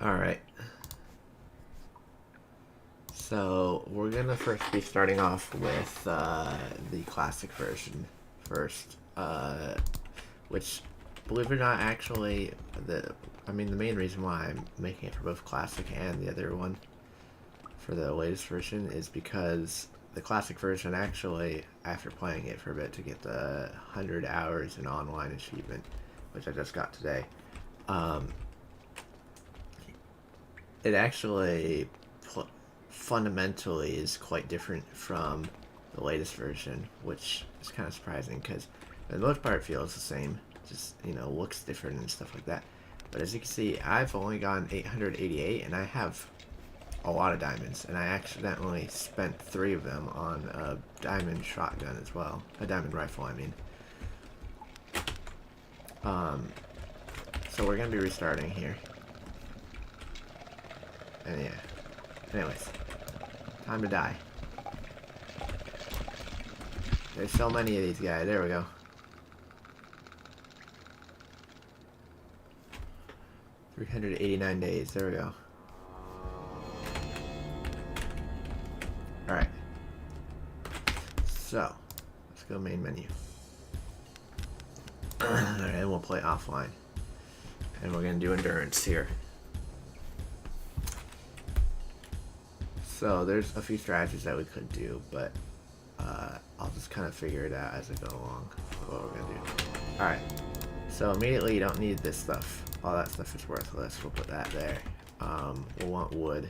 Alright. So, we're gonna first be starting off with the classic version first. Which, believe it or not, actually, the main reason why I'm making it for both classic and the other one for the latest version is because the classic version actually, after playing it for a bit to get the 100 hours in online achievement, which I just got today, it actually fundamentally is quite different from the latest version, which is kind of surprising because for the most part it feels the same, just, you know, looks different and stuff like that. But as you can see, I've only gotten 888 and I have a lot of diamonds, and I accidentally spent 3 of them on a diamond shotgun as well. A diamond rifle, I mean. So we're gonna be restarting here. And yeah. Anyways. Time to die. There's so many of these guys. There we go. $389 days. There we go. Alright. So, let's go main menu. Alright, and we'll play offline. And we're going to do endurance here. So, there's a few strategies that we could do, but I'll just kind of figure it out as I go along what we're going to do. Alright. So, immediately you don't need this stuff. All that stuff is worthless. We'll put that there. We'll want wood.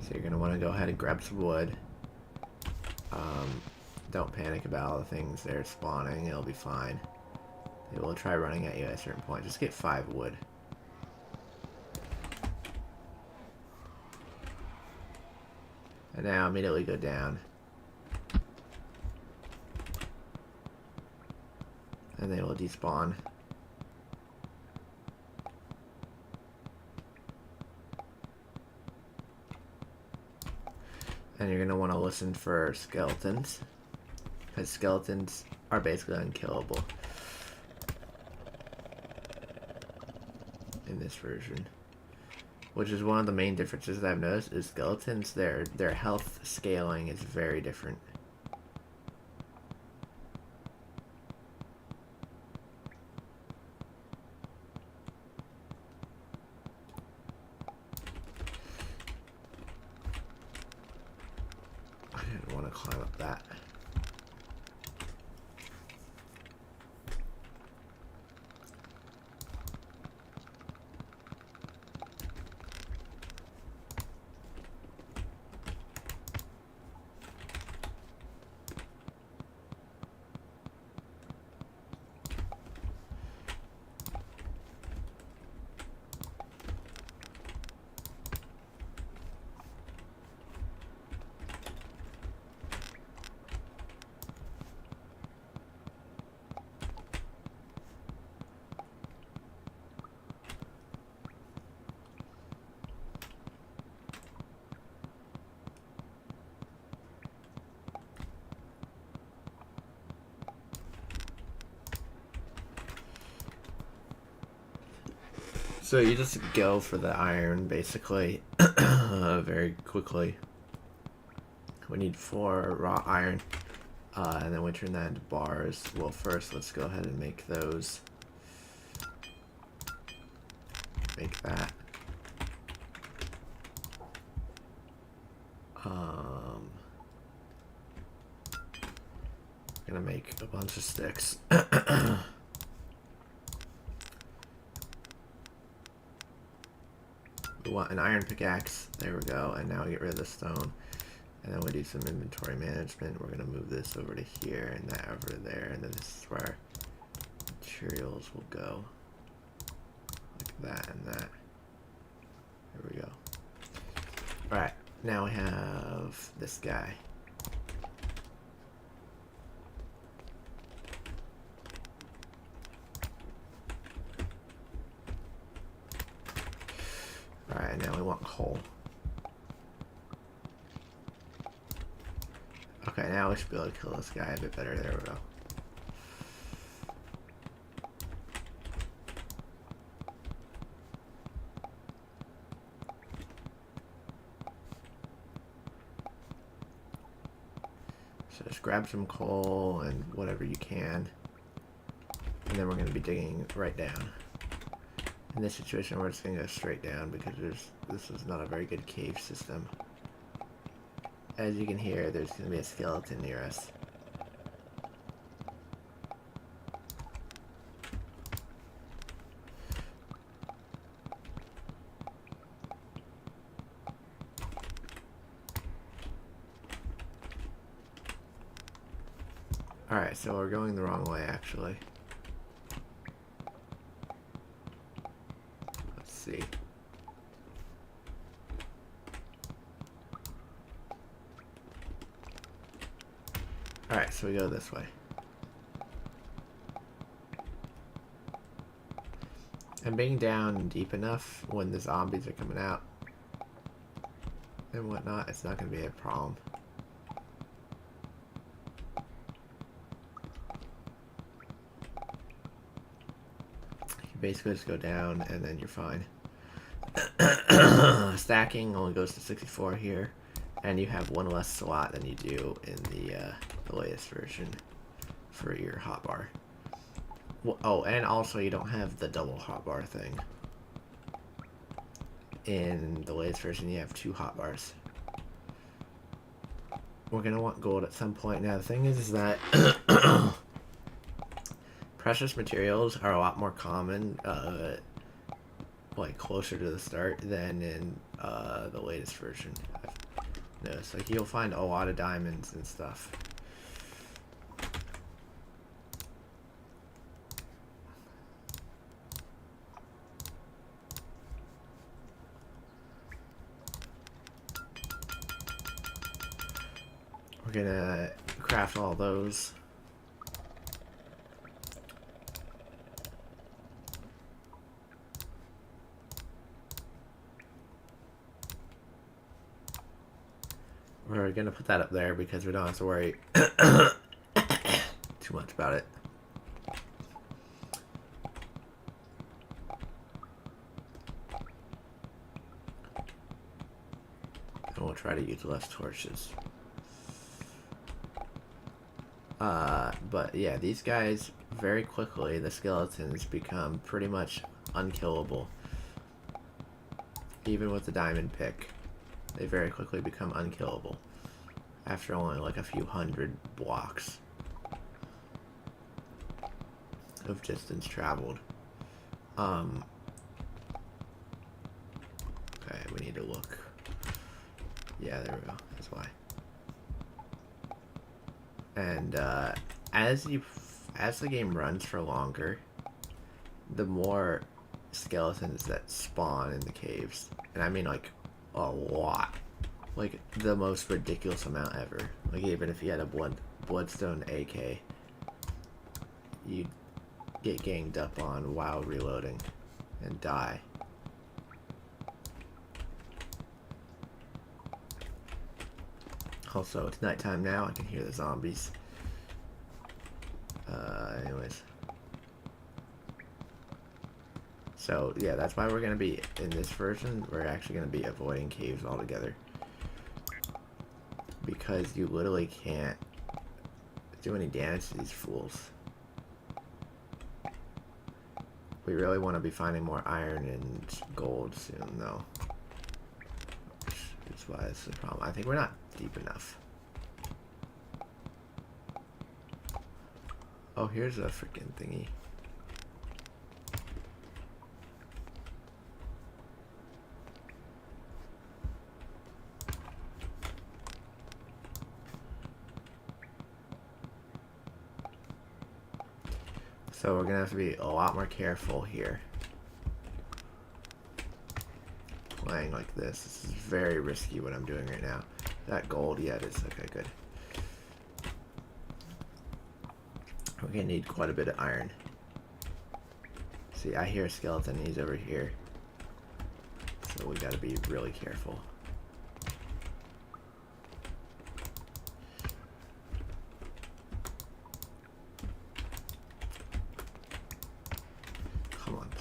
So you're going to want to go ahead and grab some wood. Don't panic about all the things that are spawning. It'll be fine. It will try running at you at a certain point. Just get 5 wood. And now immediately go down. And they will despawn. And you're going to want to listen for skeletons. Because skeletons are basically unkillable in this version. Which is one of the main differences that I've noticed is skeletons, their health scaling is very different. I didn't want to climb up that. So you just go for the iron, basically, very quickly. We need 4 raw iron, and then we turn that into bars. Well, first, let's go ahead and make those. Make that. Gonna make a bunch of sticks. We want an iron pickaxe. There we go. And now we get rid of the stone. And then we do some inventory management. We're going to move this over to here and that over to there. And then this is where materials will go. Like that and that. There we go. Alright. Now we have this guy. Alright, now we want coal. Okay, now we should be able to kill this guy a bit better. There we go. So just grab some coal and whatever you can. And then we're going to be digging right down. In this situation, we're just going to go straight down because this is not a very good cave system. As you can hear, there's going to be a skeleton near us. Alright, so we're going the wrong way, actually. Let's see. Alright, so we go this way. And being down deep enough when the zombies are coming out and whatnot, it's not going to be a problem. You basically just go down and then you're fine. Stacking only goes to 64 here, and you have one less slot than you do in the latest version for your hotbar. Well, oh, and also you don't have the double hotbar thing. In the latest version, you have 2 hotbars. We're gonna want gold at some point. Now the thing is that precious materials are a lot more common, like closer to the start than in the latest version. I've noticed, like, you'll find a lot of diamonds and stuff. We're gonna craft all those. We're gonna put that up there because we don't have to worry too much about it. And we'll try to use less torches. But yeah, these guys, very quickly, the skeletons become pretty much unkillable. Even with the diamond pick, they very quickly become unkillable after only like a few hundred blocks of distance traveled. Okay, we need to look. Yeah, there we go. That's why. And as the game runs for longer, the more skeletons that spawn in the caves, and I mean like a lot, like the most ridiculous amount ever. Like even if you had a bloodstone AK, you'd get ganged up on while reloading and die. Also, it's nighttime now. I can hear the zombies. Anyways. So, yeah, that's why we're going to be, in this version, we're actually going to be avoiding caves altogether. Because you literally can't do any damage to these fools. We really want to be finding more iron and gold soon, though. That's why it's the problem. I think we're not deep enough. Oh, here's a freaking thingy. So we're gonna have to be a lot more careful here. Playing like this. This is very risky what I'm doing right now. That gold, yeah, it is. Okay, good. We're gonna need quite a bit of iron. See, I hear a skeleton. He's over here. So we gotta be really careful.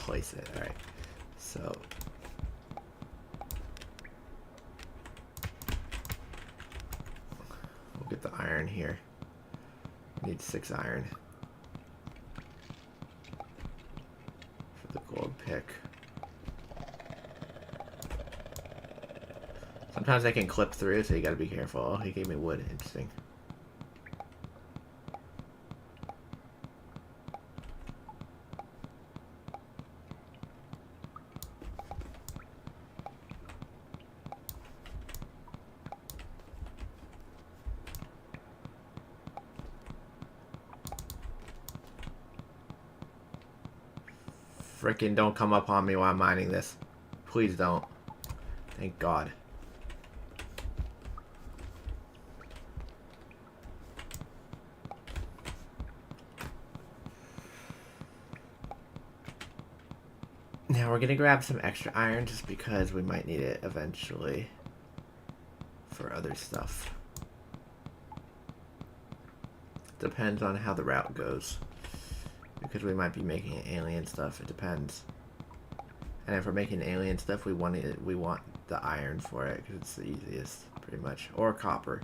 place it. Alright. So we'll get the iron here. Need 6 iron for the gold pick. Sometimes I can clip through, so you gotta be careful. Oh, he gave me wood. Interesting. Frickin' don't come up on me while I'm mining this. Please don't. Thank God. Now we're gonna grab some extra iron just because we might need it eventually for other stuff. Depends on how the route goes. Because we might be making alien stuff, it depends. And if we're making alien stuff, we want the iron for it because it's the easiest, pretty much. Or copper.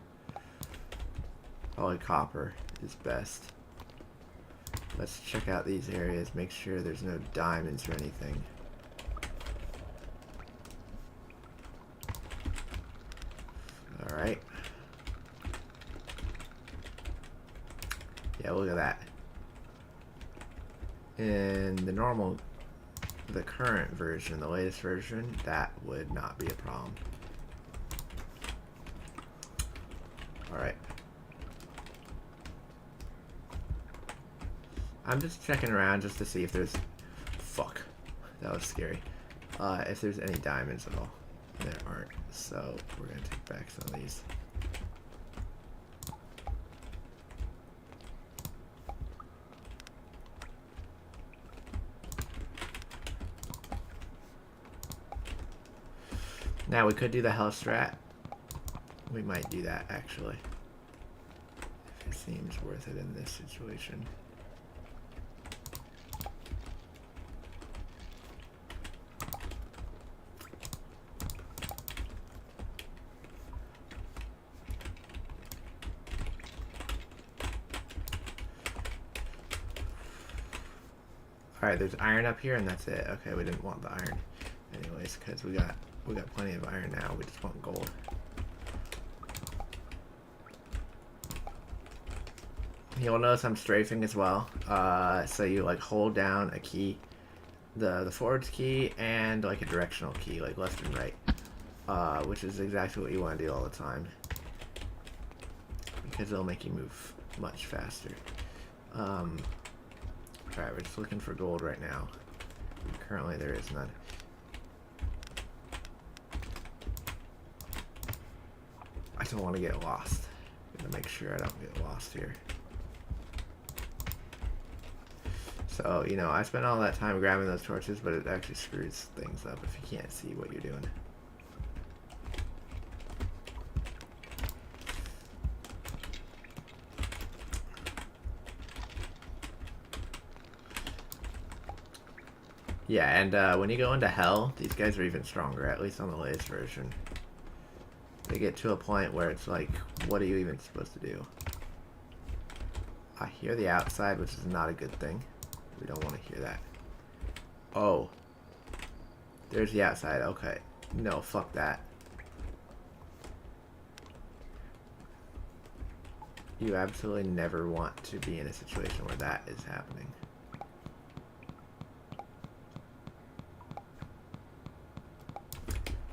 Probably copper is best. Let's check out these areas, make sure there's no diamonds or anything. Alright. Yeah, look at that. In the current version, the latest version, that would not be a problem. Alright. I'm just checking around just to see if there's... Fuck. That was scary. If there's any diamonds at all. There aren't. So, we're gonna take back some of these. Now, we could do the hell strat. We might do that, actually. If it seems worth it in this situation. Alright, there's iron up here and that's it. Okay, we didn't want the iron anyways, because we got plenty of iron now. We just want gold. You'll notice I'm strafing as well. So you like hold down a key, the forwards key, and like a directional key, like left and right, which is exactly what you want to do all the time because it'll make you move much faster. Alright, we're just looking for gold right now. Currently there is none. I don't want to get lost. I'm gonna make sure I don't get lost here. So, you know, I spent all that time grabbing those torches, but it actually screws things up if you can't see what you're doing. Yeah, and when you go into hell, these guys are even stronger, at least on the latest version. They get to a point where it's like, what are you even supposed to do? I hear the outside, which is not a good thing. We don't want to hear that. Oh. There's the outside, okay. No, fuck that. You absolutely never want to be in a situation where that is happening.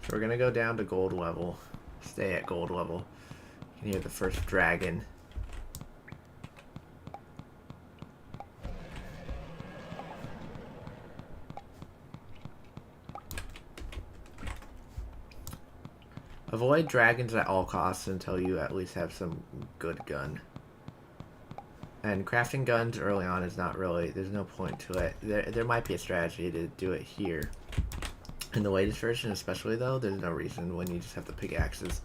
So we're gonna go down to gold level. Stay at gold level. You can hear the first dragon. Avoid dragons at all costs until you at least have some good gun. And crafting guns early on is not really, there's no point to it. There might be a strategy to do it here. In the latest version especially though, there's no reason when you just have the pickaxes.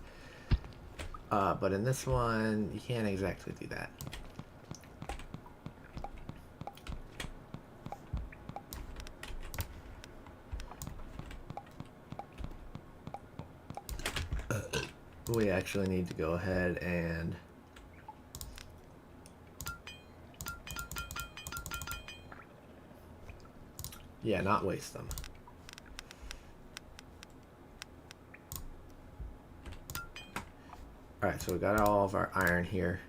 But in this one, you can't exactly do that. we actually need to go ahead and not waste them. Alright, so we got all of our iron here.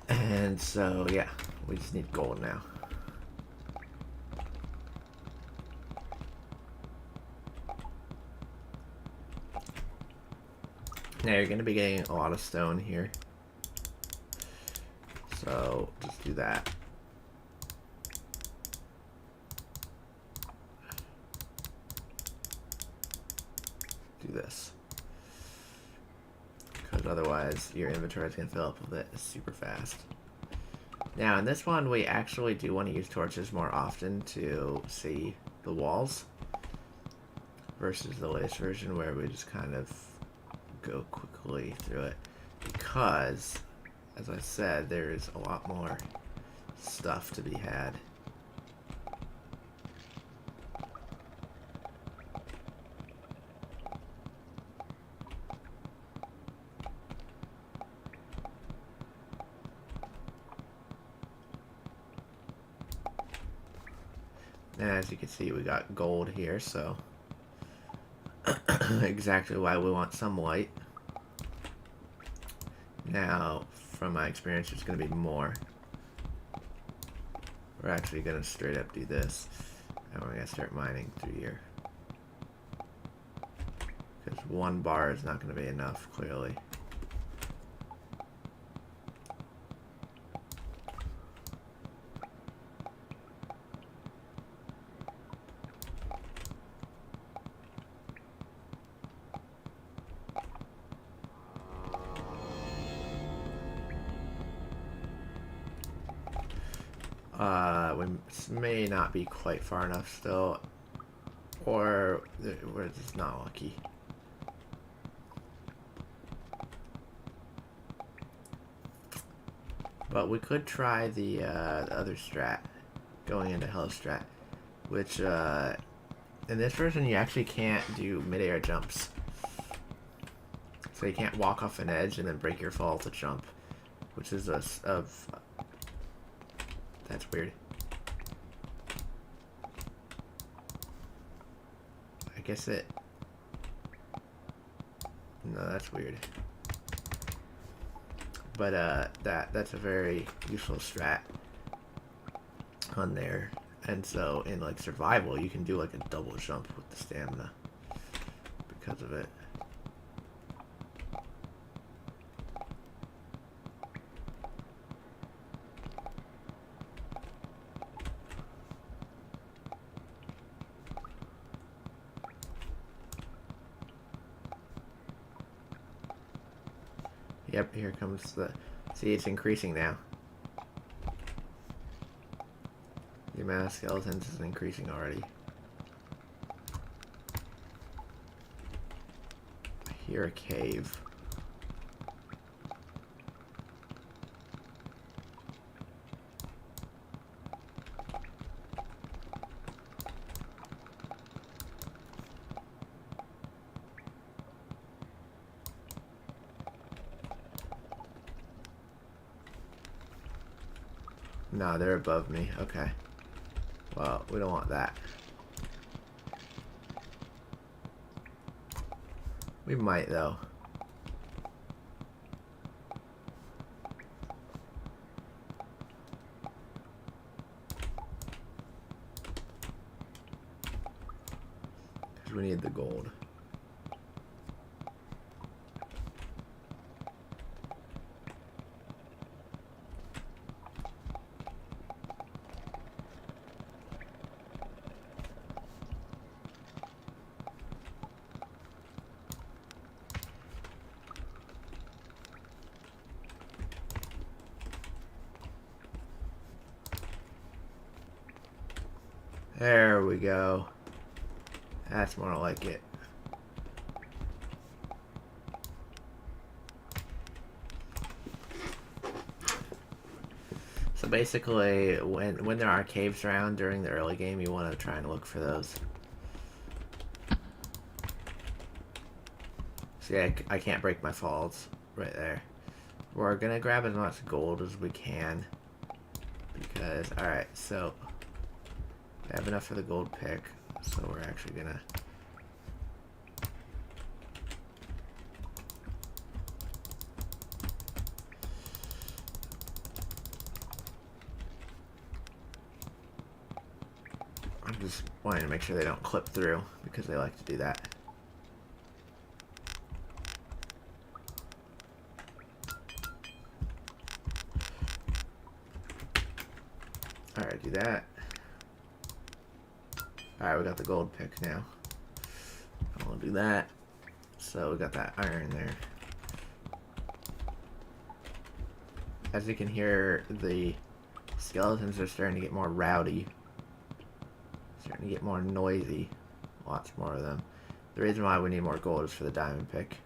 And so, yeah, we just need gold now. Now you're going to be getting a lot of stone here. So, just do that. Do this. Because otherwise, your inventory is going to fill up with it super fast. Now, in this one, we actually do want to use torches more often to see the walls. Versus the latest version where we just kind of go quickly through it. Because, as I said, there is a lot more stuff to be had. And as you can see, we got gold here, so exactly why we want some light. Now, from my experience, there's going to be more. We're actually going to straight up do this, and we're going to start mining through here. Because one bar is not going to be enough, clearly. We may not be quite far enough still, or we're just not lucky. But we could try the other strat, going into Hell strat, which in this version you actually can't do mid-air jumps. So you can't walk off an edge and then break your fall to jump, which is that's weird. I guess it... No, that's weird. But that's a very useful strat on there. And so in like survival, you can do like a double jump with the stamina because of it. Yep, here comes the... See, it's increasing now. The amount of skeletons is increasing already. I hear a cave. No, they're above me. Okay. Well, we don't want that. We might, though. Because we need the gold. There we go. That's more like it. So basically, when there are caves around during the early game, you want to try and look for those. See, I can't break my falls right there. We're gonna grab as much gold as we can. Because, alright, so I have enough for the gold pick. So we're actually gonna... I'm just wanting to make sure they don't clip through, because they like to do that. Alright, do that. Alright, we got the gold pick now. I'll do that. So we got that iron there. As you can hear, the skeletons are starting to get more rowdy. Starting to get more noisy. Lots more of them. The reason why we need more gold is for the diamond pick.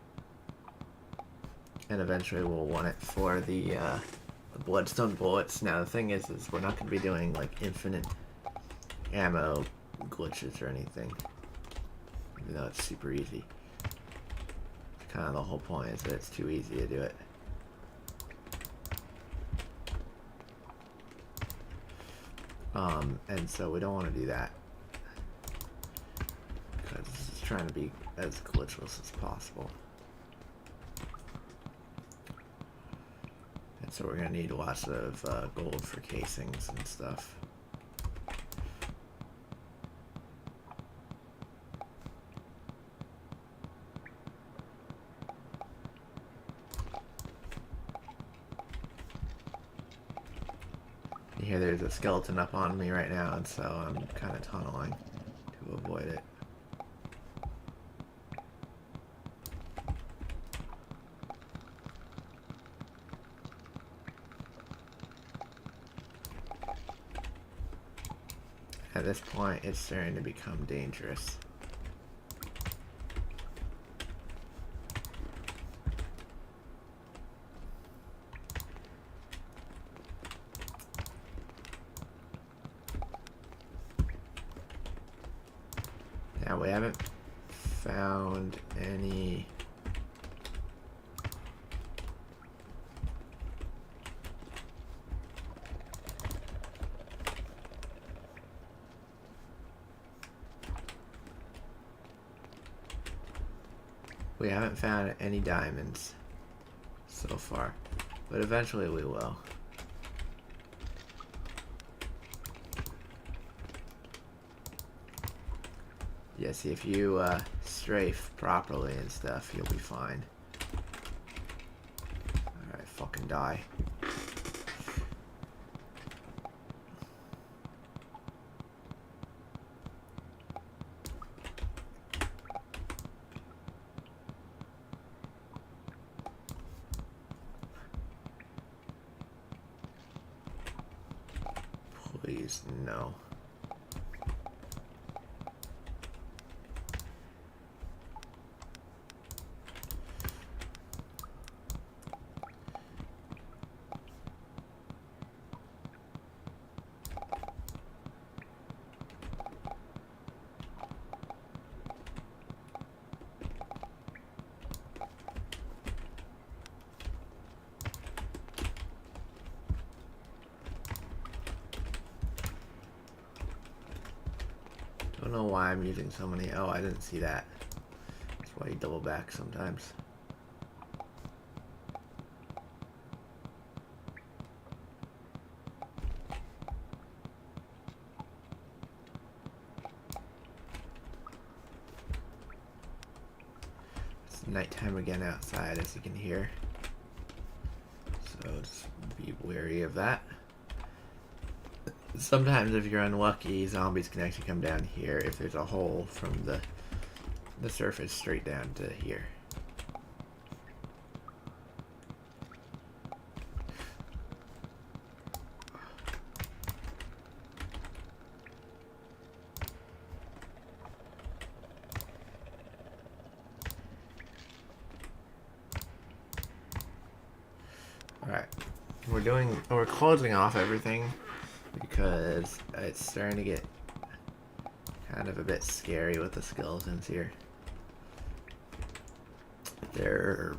And eventually we'll want it for the bloodstone bullets. Now the thing is we're not going to be doing like infinite ammo glitches or anything. Even though it's super easy. It's kind of the whole point is that it's too easy to do it. And so we don't want to do that. Because it's trying to be as glitchless as possible. And so we're going to need lots of gold for casings and stuff. You hear there's a skeleton up on me right now, and so I'm kind of tunneling to avoid it. At this point, it's starting to become dangerous. Now, we haven't found any... We haven't found any diamonds so far, but eventually we will. Yeah, see, if you strafe properly and stuff, you'll be fine. Alright, fucking die. Please, no. I don't know why I'm using so many. Oh, I didn't see that. That's why you double back sometimes. It's nighttime again outside, as you can hear. So just be wary of that. Sometimes if you're unlucky, zombies can actually come down here if there's a hole from the surface straight down to here. Alright, we're closing off everything because it's starting to get kind of a bit scary with the skeletons here. They're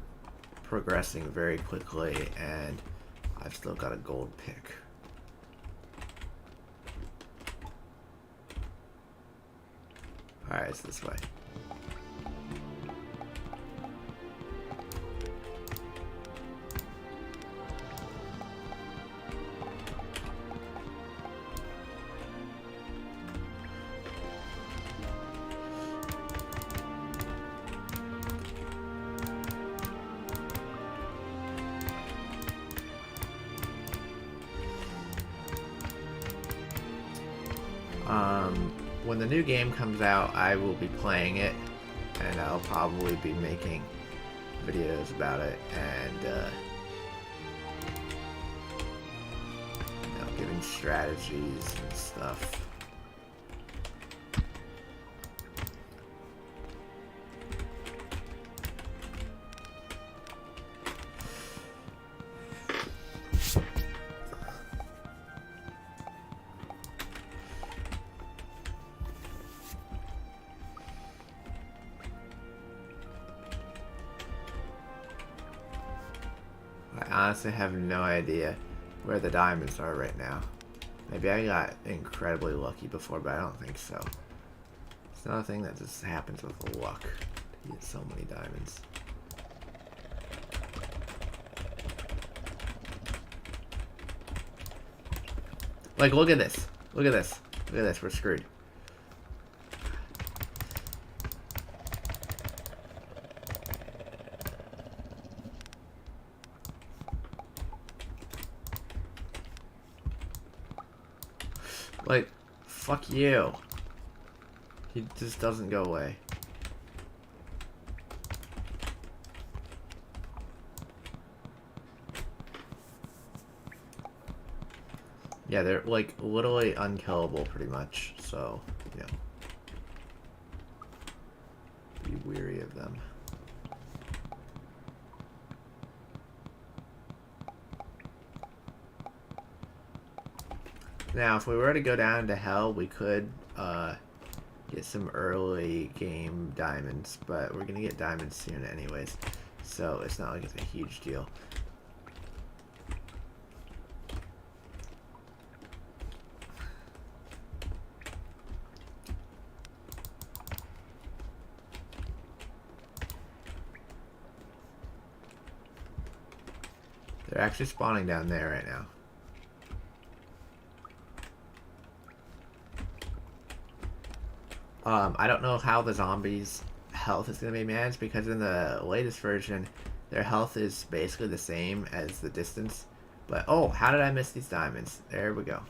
progressing very quickly, and I've still got a gold pick. Alright, it's this way. When the new game comes out, I will be playing it, and I'll probably be making videos about it, and giving strategies and stuff. I honestly have no idea where the diamonds are right now. Maybe I got incredibly lucky before, but I don't think so. It's not a thing that just happens with luck to get so many diamonds. Like, look at this. Look at this. Look at this. We're screwed. Like, fuck you. He just doesn't go away. Yeah, they're like literally unkillable pretty much, so, you know. Be weary of them. Now, if we were to go down to hell, we could get some early game diamonds, but we're gonna get diamonds soon anyways, so it's not like it's a huge deal. They're actually spawning down there right now. I don't know how the zombies' health is going to be managed, because in the latest version, their health is basically the same as the distance. But, oh, how did I miss these diamonds? There we go.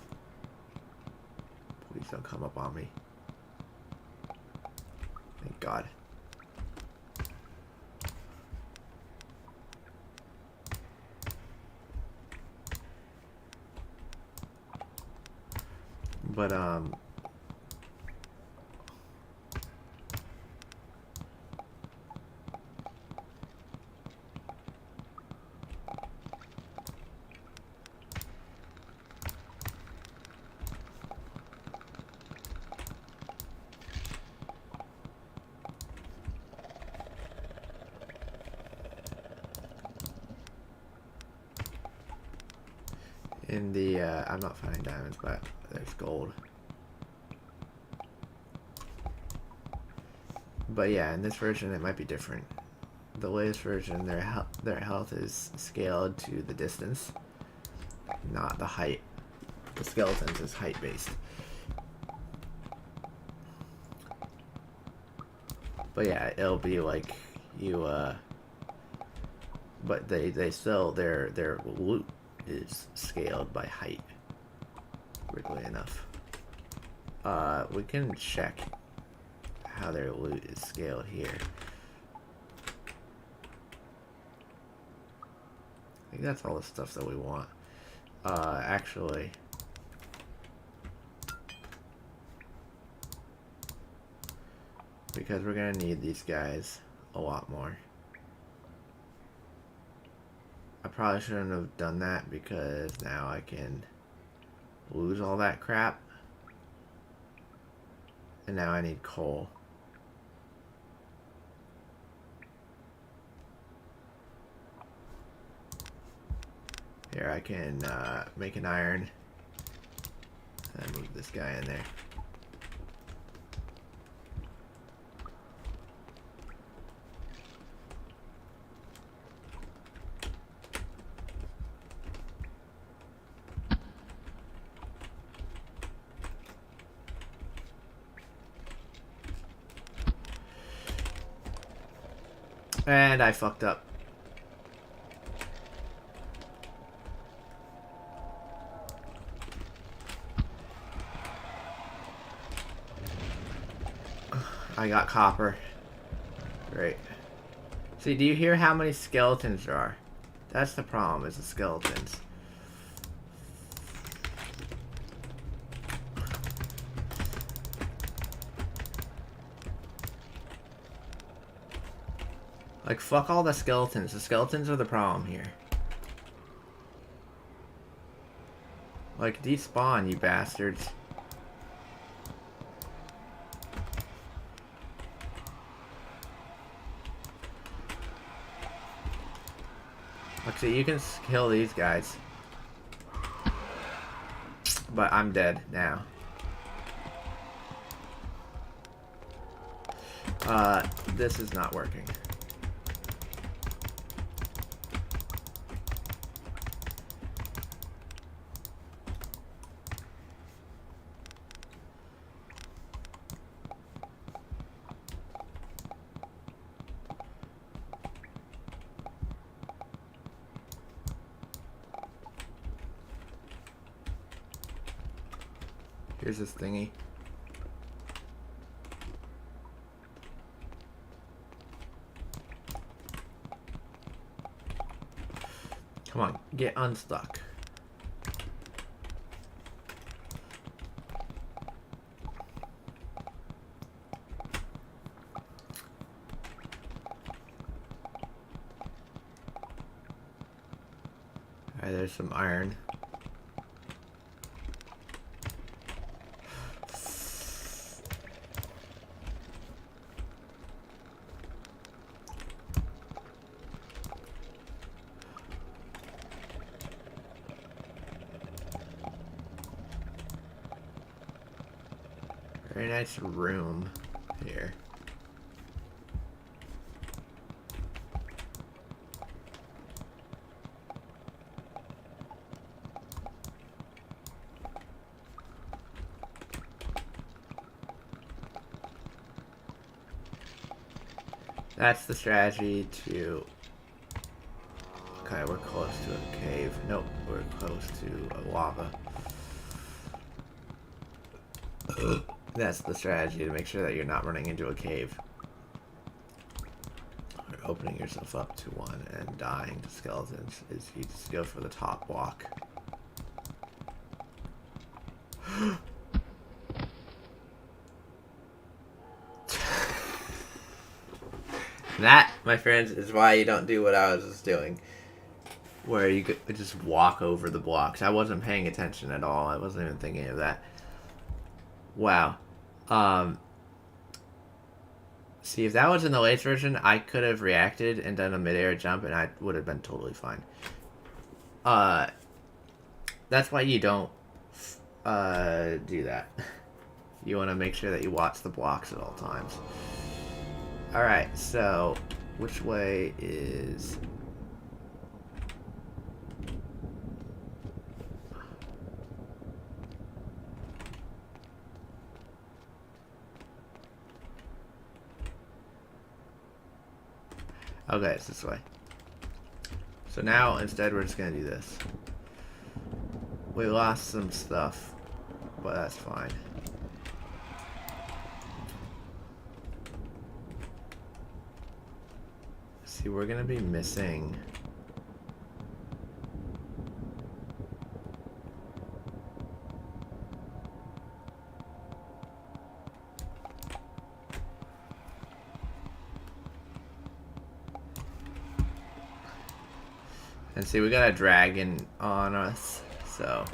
Please don't come up on me. Thank God. But, in the, I'm not finding diamonds, but there's gold. But yeah, in this version it might be different. The latest version, their health is scaled to the distance, not the height. The skeletons is height based. But yeah, it'll be like you, but they still, their loot is scaled by height, weirdly enough. We can check how their loot is scaled here. I think that's all the stuff that we want. Actually, because we're gonna need these guys a lot more. I probably shouldn't have done that because now I can lose all that crap. And now I need coal. Here, I can make an iron. And move this guy in there. And I fucked up. I got copper. Great. See, do you hear how many skeletons there are? That's the problem, is the skeletons. Like, fuck all the skeletons. The skeletons are the problem here. Like, despawn, you bastards. Look, see, you can kill these guys. But I'm dead now. This is not working. Here's this thingy. Come on, get unstuck. Alright, there's some iron. Very nice room here. That's the strategy to... Okay, we're close to a cave. Nope, we're close to a lava. That's the strategy to make sure that you're not running into a cave. Or opening yourself up to one and dying to skeletons is you just go for the top walk. That, my friends, is why you don't do what I was just doing. Where you could just walk over the blocks. I wasn't paying attention at all. I wasn't even thinking of that. Wow. See, if that was in the latest version, I could have reacted and done a mid-air jump, and I would have been totally fine. That's why you don't do that. You want to make sure that you watch the blocks at all times. Alright, so which way is... Okay, it's this way. So now, instead, we're just gonna do this. We lost some stuff, but that's fine. See, we're gonna be missing... And see, we got a dragon on us, so...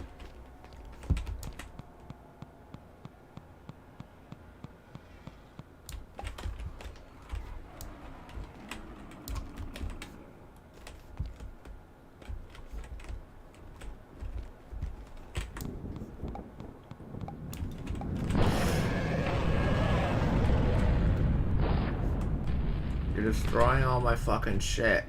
You're destroying all my fucking shit.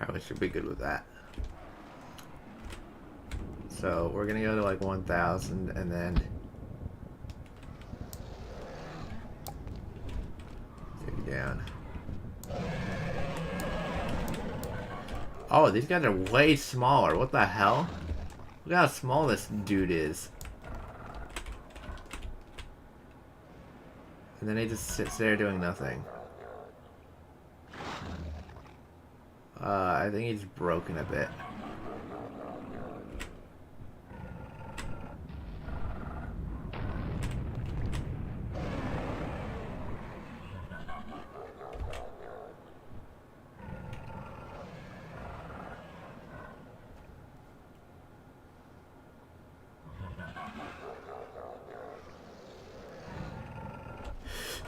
Alright, we should be good with that. So we're gonna go to like 1,000 and then take it down. Oh, these guys are way smaller. What the hell? Look how small this dude is. And then he just sits there doing nothing. I think he's broken a bit.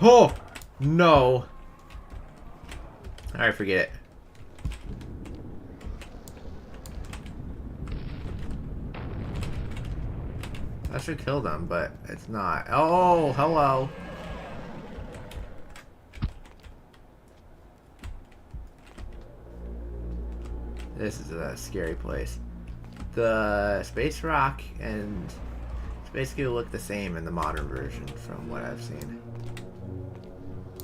Oh! No! Alright, forget it. I should kill them, but it's not. Oh, hello! This is a scary place. The space rock and it's basically look the same in the modern version from what I've seen.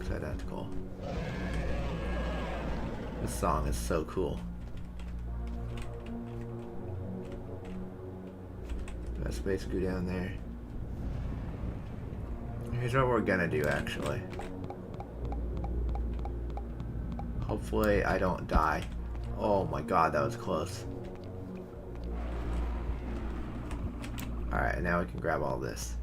It's identical. This song is so cool. Got space goo down there. Here's what we're gonna do actually. Hopefully I don't die. Oh my god, that was close. Alright, now we can grab all this.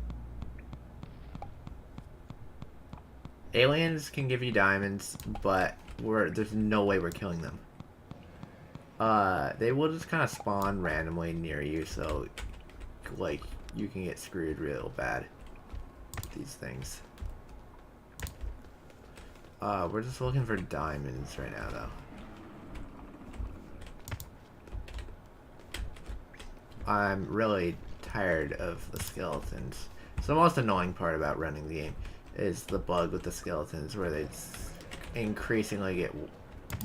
Aliens can give you diamonds, but there's no way we're killing them. They will just kind of spawn randomly near you, so like you can get screwed real bad with these things. We're just looking for diamonds right now though. I'm really tired of the skeletons. So the most annoying part about running the game is the bug with the skeletons where they increasingly get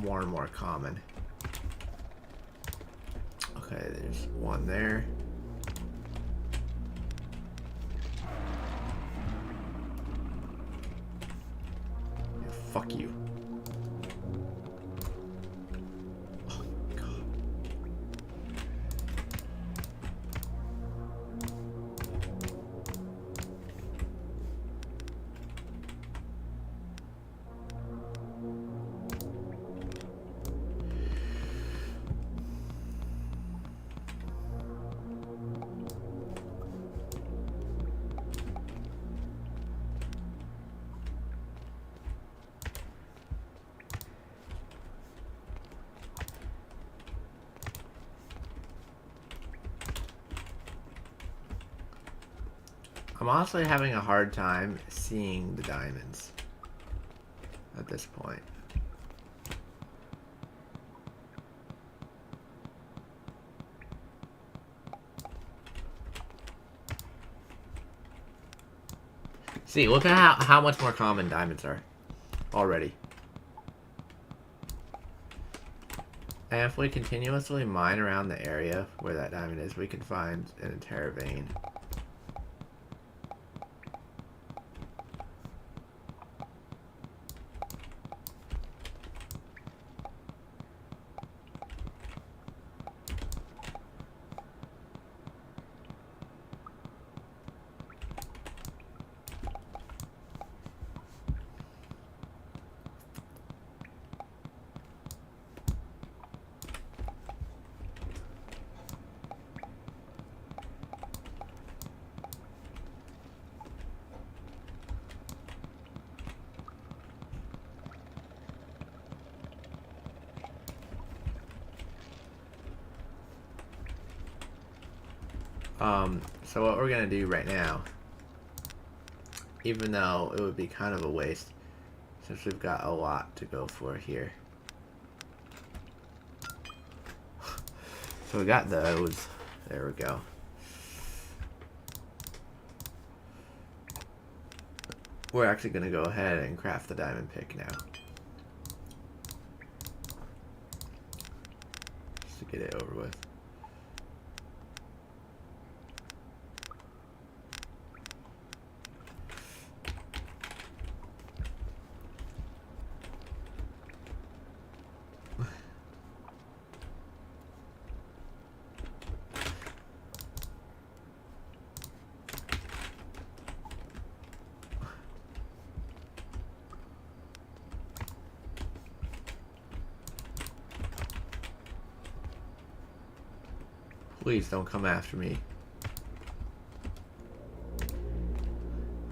more and more common. Okay, there's one there. Yeah, fuck you. Oh god. I'm honestly having a hard time seeing the diamonds at this point. See, look at how much more common diamonds are already. And if we continuously mine around the area where that diamond is, we can find an entire vein. So what we're gonna do right now, even though it would be kind of a waste, since we've got a lot to go for here. So we got those. There we go. We're actually gonna go ahead and craft the diamond pick now. Just to get it over with. Please don't come after me.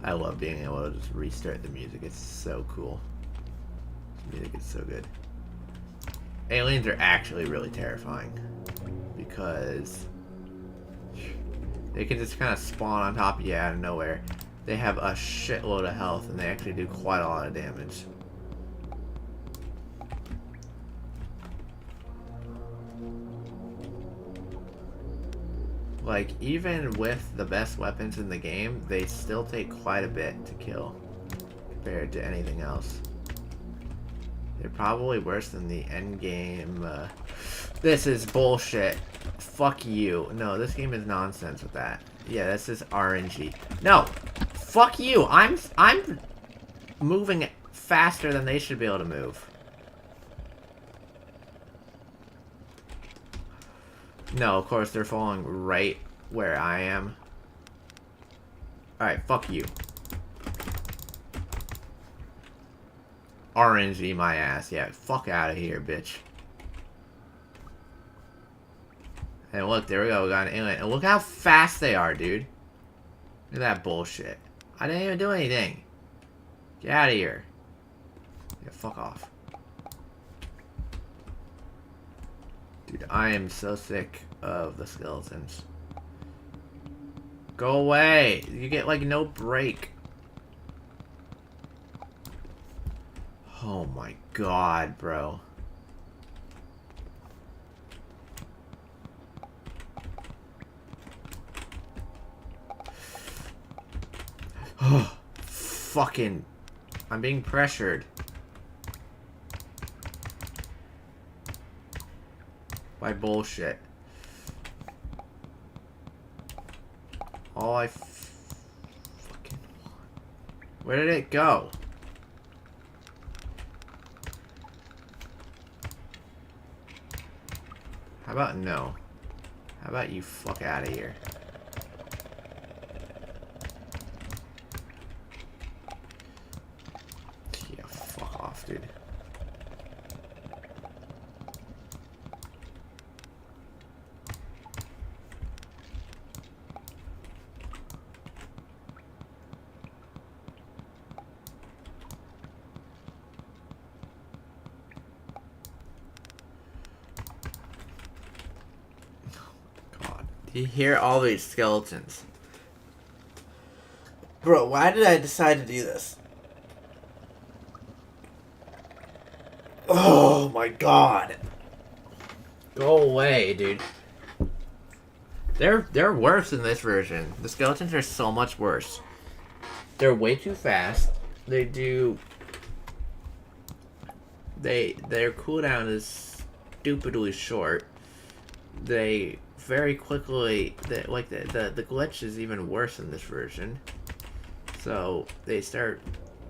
I love being able to just restart the music. It's so cool. The music is so good. Aliens are actually really terrifying because they can just kind of spawn on top of you out of nowhere. They have a shitload of health and they actually do quite a lot of damage. Like, even with the best weapons in the game, they still take quite a bit to kill compared to anything else. They're probably worse than the end game. This is bullshit. Fuck you. No, this game is nonsense with that. Yeah, this is RNG. No! Fuck you! I'm moving faster than they should be able to move. No, of course, they're falling right where I am. Alright, fuck you. RNG my ass. Yeah, fuck out of here, bitch. And look, there we go. We got an alien. And look how fast they are, dude. Look at that bullshit. I didn't even do anything. Get out of here. Yeah, fuck off. Dude, I am so sick of the skeletons. Go away! You get, like, no break. Oh my god, bro. Oh, fucking... I'm being pressured. By bullshit. All I fucking want. Where did it go? How about no? How about you fuck out of here? Yeah, fuck off, dude. You hear all these skeletons. Bro, why did I decide to do this? Oh my god. Go away, dude. They're worse in this version. The skeletons are so much worse. They're way too fast. They do. Their cooldown is stupidly short. They very quickly. The glitch is even worse in this version. So they start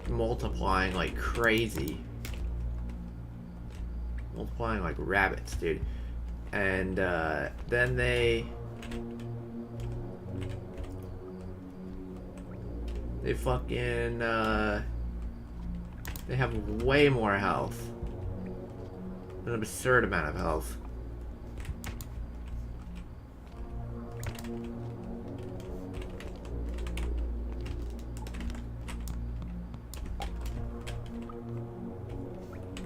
multiplying like crazy. Multiplying like rabbits, dude. And then they fucking they have way more health. An absurd amount of health.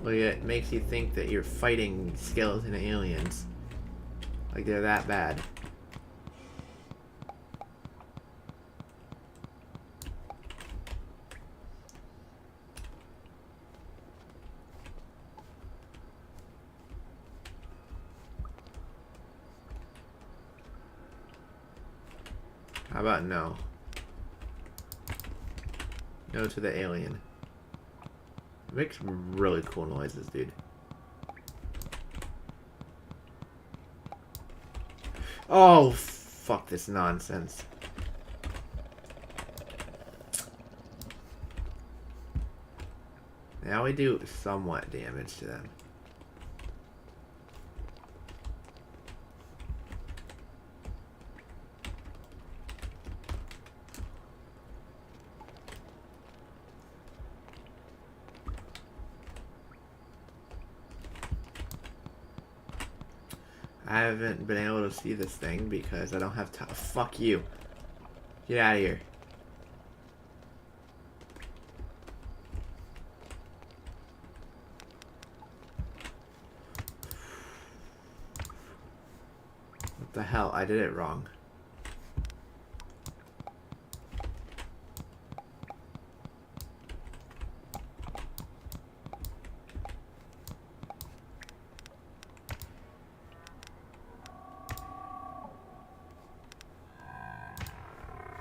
Like, it makes you think that you're fighting skeleton aliens. Like they're that bad. How about no? No to the alien. It makes really cool noises, dude. Oh, fuck this nonsense. Now we do somewhat damage to them. I haven't been able to see this thing because I don't have time. Fuck you. Get out of here. What the hell? I did it wrong.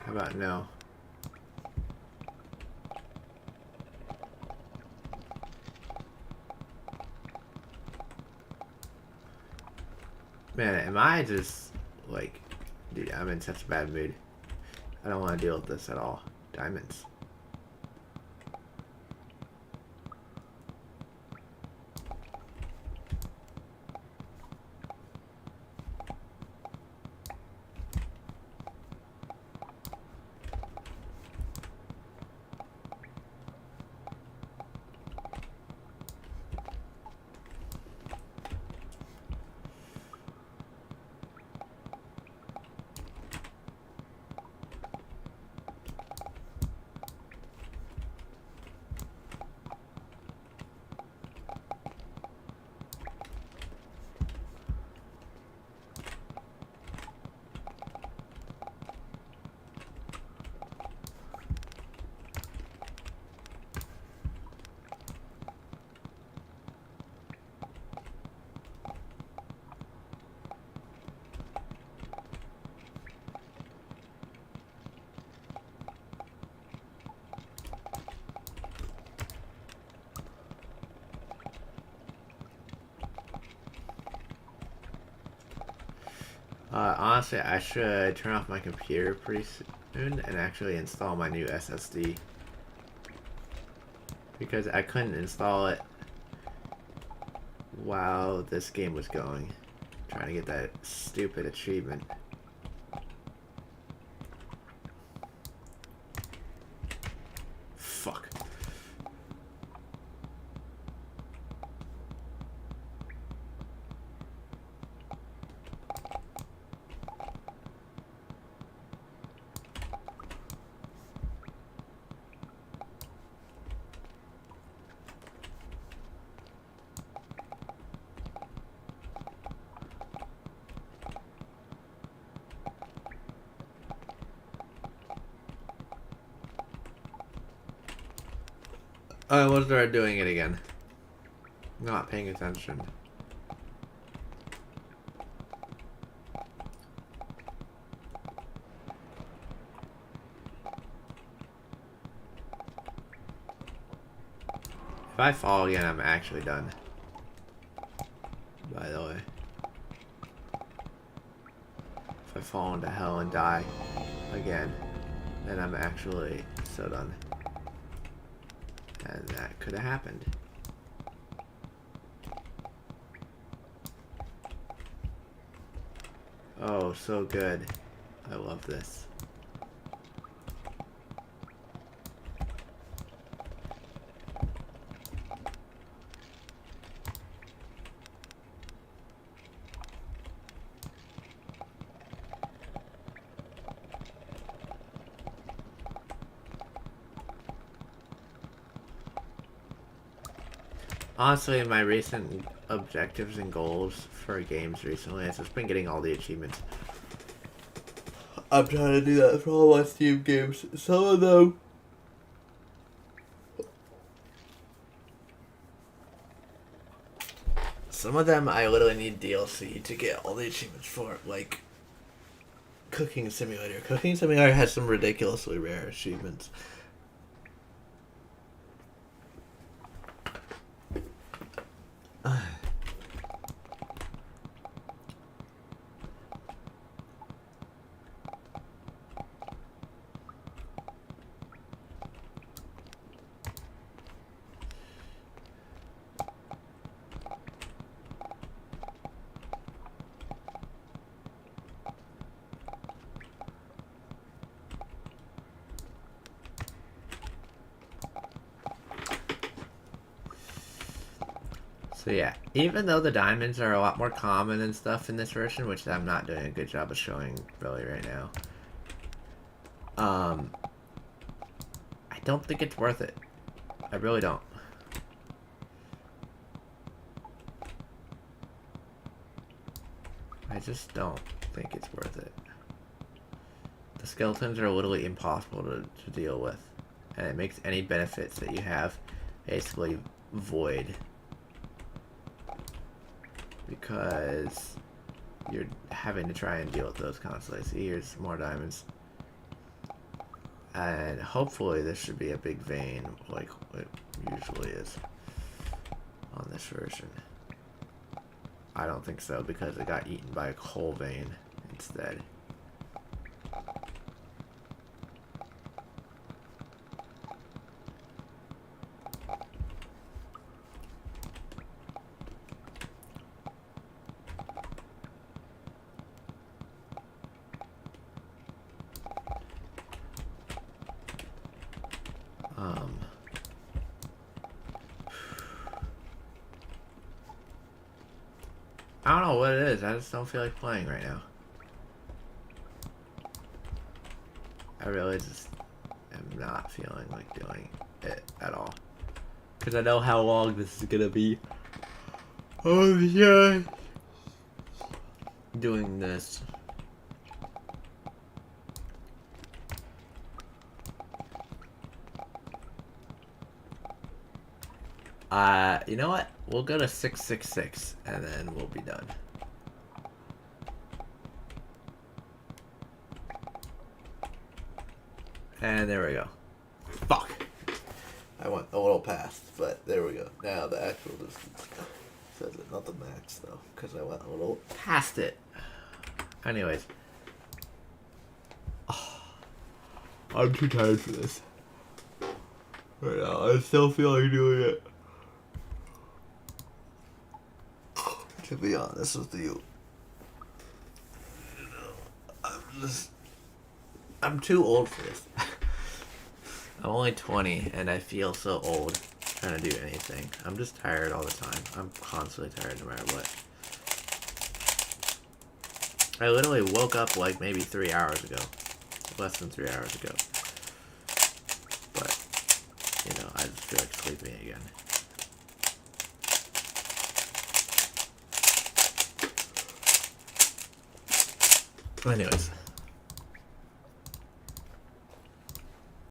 How about no? Man, am I just, like, dude, I'm in such a bad mood. I don't want to deal with this at all. Diamonds. Honestly, I should turn off my computer pretty soon and actually install my new SSD. Because I couldn't install it while this game was going. Trying to get that stupid achievement. Fuck. I was start doing it again. Not paying attention. If I fall again, I'm actually done. By the way. If I fall into hell and die again, then I'm actually so done. And that could have happened. Oh, so good. I love this. Honestly, my recent objectives and goals for games recently has just been getting all the achievements. I'm trying to do that for all my Steam games. Some of them... Some of them I literally need DLC to get all the achievements for, like Cooking Simulator. Cooking Simulator has some ridiculously rare achievements. So yeah, even though the diamonds are a lot more common and stuff in this version, which I'm not doing a good job of showing really right now, I don't think it's worth it. I really don't. I just don't think it's worth it. The skeletons are literally impossible to deal with, and it makes any benefits that you have basically void. Because you're having to try and deal with those constantly. See, here's more diamonds. And hopefully this should be a big vein like it usually is on this version. I don't think so because it got eaten by a coal vein instead. I don't know what it is. I just don't feel like playing right now. I really just am not feeling like doing it at all. Because I know how long this is gonna be. Oh yeah. Doing this. You know what? We'll go to 666 and then we'll be done. And there we go. Fuck. I went a little past, but there we go. Now the actual distance says it, not the max though, because I went a little past it. Anyways. Oh, I'm too tired for this. Right now, I still feel like doing it. To be honest with you, I'm too old for this. I'm only 20 and I feel so old trying to do anything. I'm just tired all the time. I'm constantly tired no matter what. I literally woke up like maybe 3 hours ago. Less than 3 hours ago. But, you know, I just feel like sleeping again. Anyways.